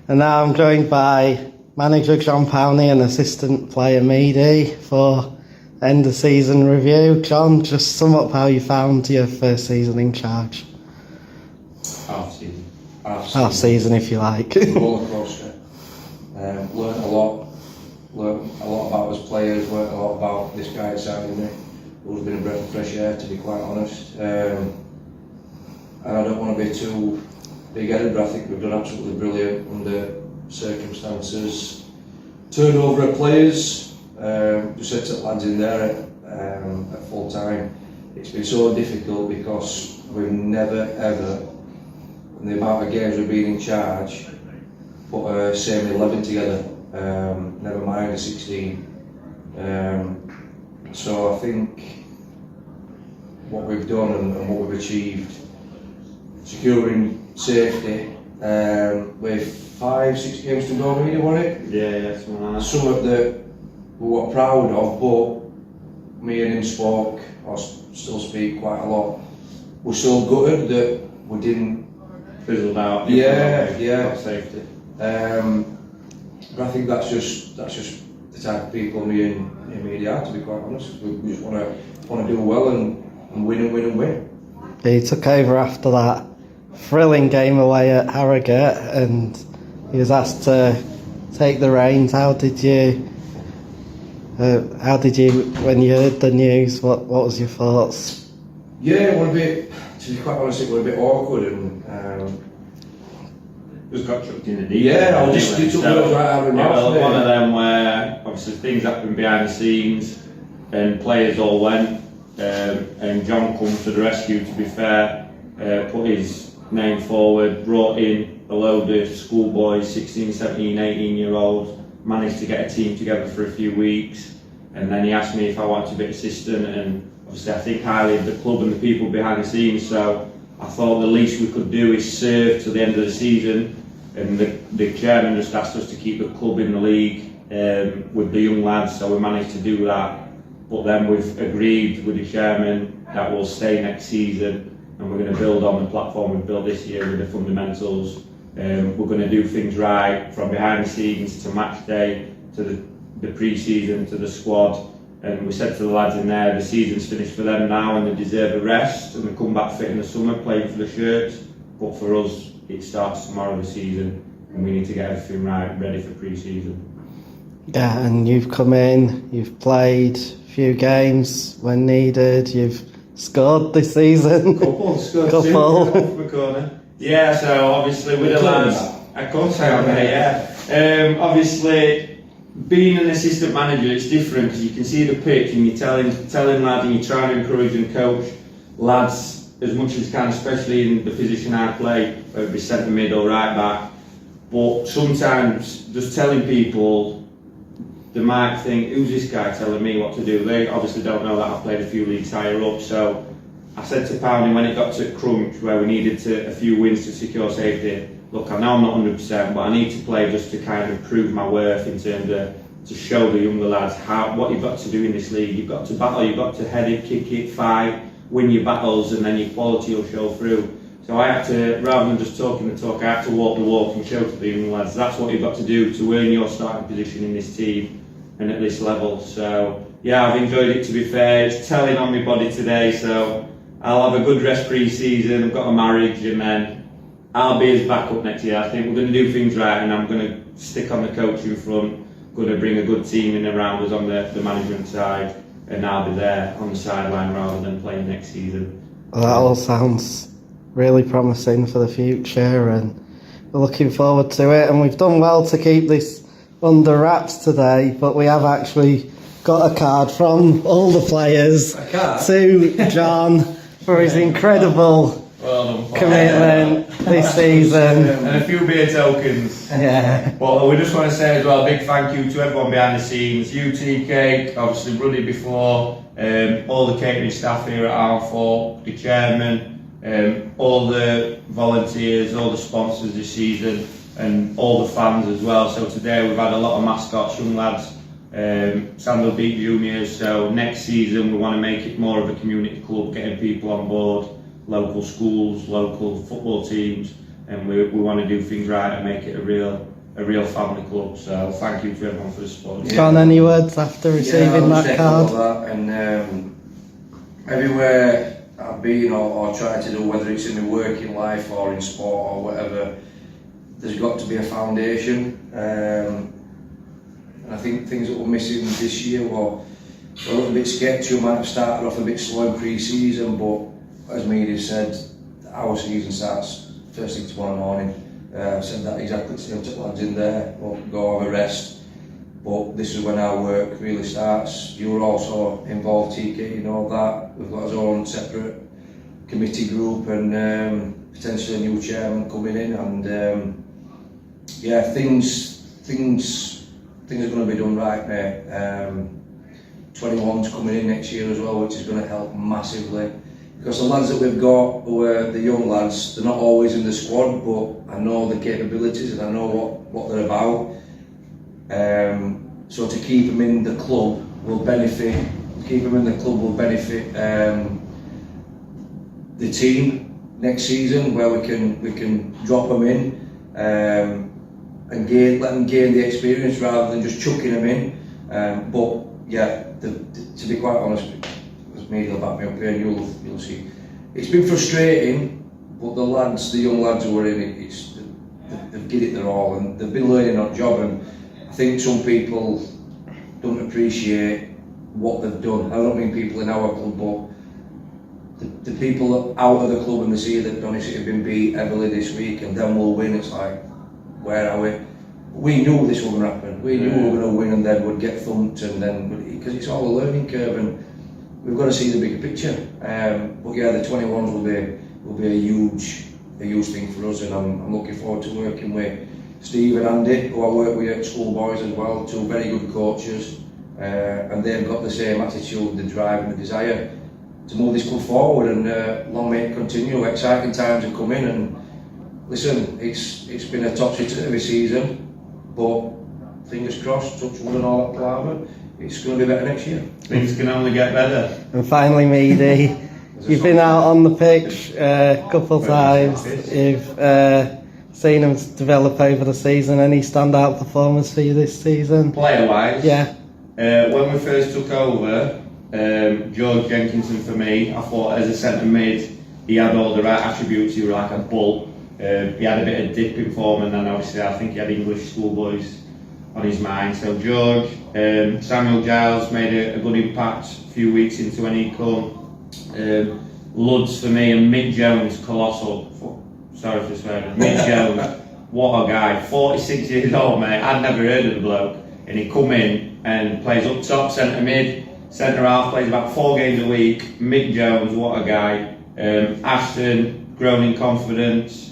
And now I'm joined by manager John Powney and assistant player Meade for end of season review. John, just sum up how you found your first season in charge. Half season, if you like. Roller coaster. Learned a lot. Learned a lot about us players. Learned a lot about this guy inside me, who's been a breath of fresh air, to be quite honest. And I don't want to be too big-headed, but I think we've done absolutely brilliant under circumstances. Turned over our players. Just said to the lads in there at full time. It's been so difficult because we've never ever, in the amount of games we've been in charge, put a same 11 together, never mind a 16. So I think what we've done and what we've achieved, securing safety, with 5-6 games to go, really, wasn't it? Yeah, something like that. Something that we were proud of, but me and him spoke, or still speak quite a lot. We're so gutted that we didn't fizzled out. Yeah. Safety. But I think that's just the type of people me and Meade are, to be quite honest. We just want to do well and win and win and win. He took over after that thrilling game away at Harrogate, and he was asked to take the reins. How did you, when you heard the news? What was your thoughts? Yeah, it was a bit. To be quite honest, it was a bit awkward and. Just got chucked in the deep. Yeah, I just took words right out of my mouth. One of them where obviously things happened behind the scenes and players all went, and John comes to the rescue, to be fair, put his name forward, brought in a load of schoolboys, 16, 17, 18-year-olds, managed to get a team together for a few weeks, and then he asked me if I wanted to be assistant, and obviously I think highly of the club and the people behind the scenes, so I thought the least we could do is serve to the end of the season, and the chairman just asked us to keep the club in the league with the young lads, so we managed to do that. But then we've agreed with the chairman that we'll stay next season, and we're going to build on the platform we've built this year with the fundamentals. We're going to do things right from behind the scenes to match day to the pre-season to the squad. And we said to the lads in there, the season's finished for them now and they deserve a rest and they come back fit in the summer playing for the shirts. But for us, it starts tomorrow, the season, and we need to get everything right, ready for pre-season. Yeah, and you've come in, you've played a few games when needed, you've scored this season. Couple. Yeah, so obviously with the lads, of course I am there, yeah. Obviously, being an assistant manager, it's different because you can see the pitch and you're telling lads and you're trying to encourage and coach lads as much as you can, especially in the position I play, whether it be centre mid or right back. But sometimes just telling people, they might think, who's this guy telling me what to do? They obviously don't know that I've played a few leagues higher up. So I said to Powney when it got to crunch, where we needed a few wins to secure safety, look, I know I'm not 100%, but I need to play just to kind of prove my worth in terms of to show the younger lads what you've got to do in this league. You've got to battle, you've got to head it, kick it, fight, win your battles, and then your quality will show through. So I had to, rather than just talking the talk, I had to walk the walk and show to the young lads that's what you've got to do to earn your starting position in this team and at this level. So yeah, I've enjoyed it, to be fair. It's telling on my body today, so I'll have a good rest pre-season. I've got a marriage, and then I'll be his backup next year. I think we're going to do things right, and I'm going to stick on the coaching front, going to bring a good team in around us on the management side, and I'll be there on the sideline rather than playing next season. Well, that all sounds really promising for the future, and we're looking forward to it. And we've done well to keep this under wraps today, but we have actually got a card from all the players to John for his incredible commitment this season. And a few beer tokens. Yeah. But we just want to say as well, a big thank you to everyone behind the scenes. UT Cake, obviously Ruddy before, all the catering staff here at Alfort, the chairman, all the volunteers, all the sponsors this season, and all the fans as well. So today we've had a lot of mascots, young lads, Sandal Beat Juniors. So next season we want to make it more of a community club, getting people on board, local schools, local football teams, and we want to do things right and make it a real a real family club. So thank you to everyone for the support. Got any words after receiving that card? That, and everywhere I've been or tried to do, whether it's in my working life or in sport or whatever, there's got to be a foundation. And I think things that were missing this year were a little bit sketchy. We might have started off a bit slow in pre-season, but as Meade said, our season starts first thing tomorrow morning. I've said that exactly the same to the lads in there. We'll go have a rest, but this is when our work really starts. You were also involved, TK, you know that. We've got our own separate committee group and potentially a new chairman coming in, and yeah, things are going to be done right, mate. 21's coming in next year as well, which is going to help massively. Because the lads that we've got, who are the young lads, they're not always in the squad, but I know the capabilities and I know what they're about. So to keep them in the club will benefit. The team next season, where we can drop them in and let them gain the experience rather than just chucking them in. But yeah, to be quite honest, as Meade will back me up here, and you'll see, it's been frustrating. But the young lads who are in it, they've given it their all, and they've been learning on job. And I think some people don't appreciate what they've done. I don't mean people in our club, but the people out of the club and the sea that done it have been beat heavily this week, and then we'll win. It's like, where are we? We knew this was going to happen. We knew we were going to win, and then we'd get thumped, and then because it's all a learning curve, and we've got to see the bigger picture. But yeah, the 21s will be a huge thing for us, and I'm looking forward to working with Steve and Andy, who I work with at Schoolboys as well. Two very good coaches, and they've got the same attitude, the drive, and the desire to move this club forward, and long may it continue. Exciting times are coming, and listen, it's been a topsy-turvy season, but fingers crossed, touch wood and all that palaver, it's going to be better next year. Things can only get better. And finally, Meade, you've been out on the pitch a couple of times. You've seen them develop over the season. Any standout performers for you this season? Player-wise? Yeah. When we first took over, George Jenkinson for me, I thought as a centre mid, he had all the right attributes. He was like a bull. He had a bit of dip in form, and then obviously I think he had English schoolboys on his mind. So George, Samuel Giles made a good impact a few weeks into when he come. Luds for me, and Mick Jones, colossal. Sorry for swearing. Mick Jones, what a guy. 46 years old, mate. I'd never heard of the bloke, and he come in and plays up top, centre mid, centre half, plays about 4 games a week. Mick Jones, what a guy. Ashton, grown in confidence.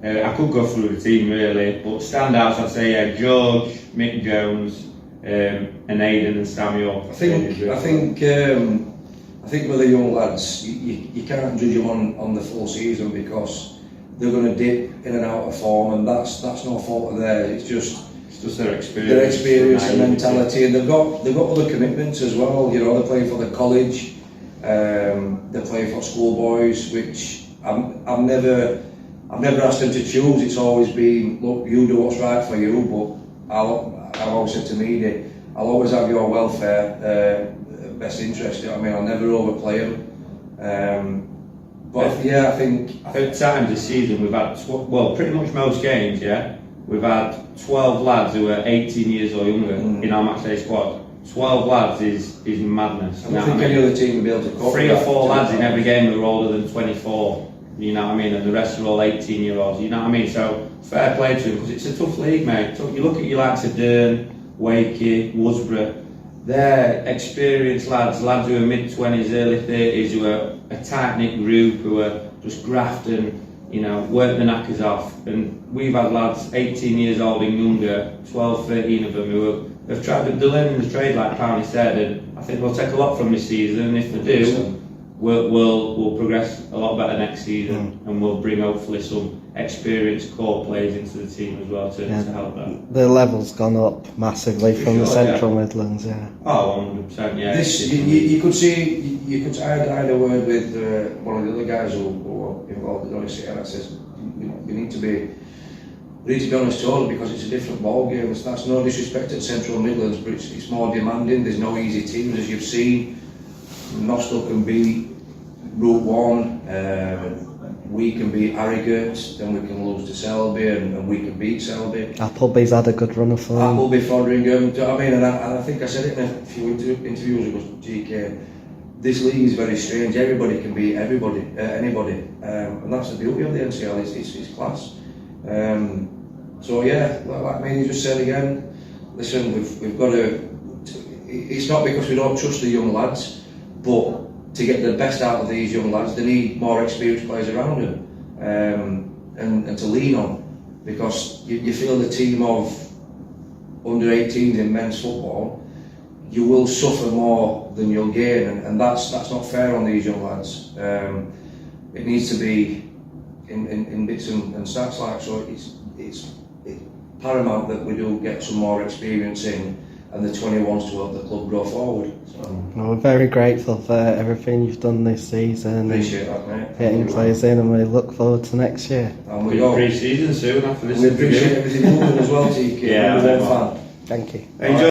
I could go through the team really, but standouts I'd say George, Mick Jones, and Aidan and Samuel. I think with the young lads, you can't judge them on the full season, because they're going to dip in and out of form, and that's no fault of theirs. It's just their experience, and mentality, and they've got other commitments as well. You know, they're playing for the college, they're playing for schoolboys, which I've never asked them to choose. It's always been, look, you do what's right for you, but I've always said to Meade, I'll always have your welfare best interest. You know what I mean? I'll never overplay them. But yeah, I think at times this season we've had pretty much most games. Yeah, we've had 12 lads who are 18 years or younger in our matchday squad. 12 lads is madness. I don't think any other team would be able to cope. 3 or 4 lads in every game who are older than 24. You know what I mean? And the rest are all 18-year-olds. You know what I mean? So fair play to them, because it's a tough league, mate. So you look at your likes of Dearn, Wakey, Worsborough. They're experienced lads who are mid-20s, early 30s, who are a tight-knit group, who are just grafting, you know, work the knackers off. And we've had lads 18 years old and younger, 12, 13 of them, who have tried to learn the trade, like Powney said, and I think we'll take a lot from this season, and if we do, we'll progress a lot better next season, and we'll bring hopefully some experienced core players into the team as well to help that. The level's gone up massively from the Central Midlands, yeah. Oh, 100%, yeah. This, you could see, I had a word with one of the other guys who were involved in Odyssey, and I said, you need to be We need to be honest totally, because it's a different ball game. That's no disrespect to Central Midlands, but it's more demanding. There's no easy teams, as you've seen. Nostell can beat Route 1. We can beat Harrogate, then we can lose to Selby, and we can beat Selby. Appleby's had a good run of form. Appleby, Foderingham, do you know what I mean? And I think I said it in a few interviews ago, GK. This league is very strange. Everybody can beat everybody, anybody, and that's the beauty of the NCL. It's class. So yeah, like me, you just said again. Listen, we've got to. It's not because we don't trust the young lads, but to get the best out of these young lads, they need more experienced players around them, and to lean on, because you feel the team of under 18s in men's football, you will suffer more than you'll gain, and that's not fair on these young lads. It needs to be in bits and stats, like, so it's paramount that we do get some more experience in, and the 21s to help the club grow forward. So. Well, we're very grateful for everything you've done this season. Appreciate that, mate. Getting players in, and we look forward to next year. And we go. Pre-season soon after this. We appreciate everything you've done as well, TK. Yeah, We're all fan. Thank you. Enjoy.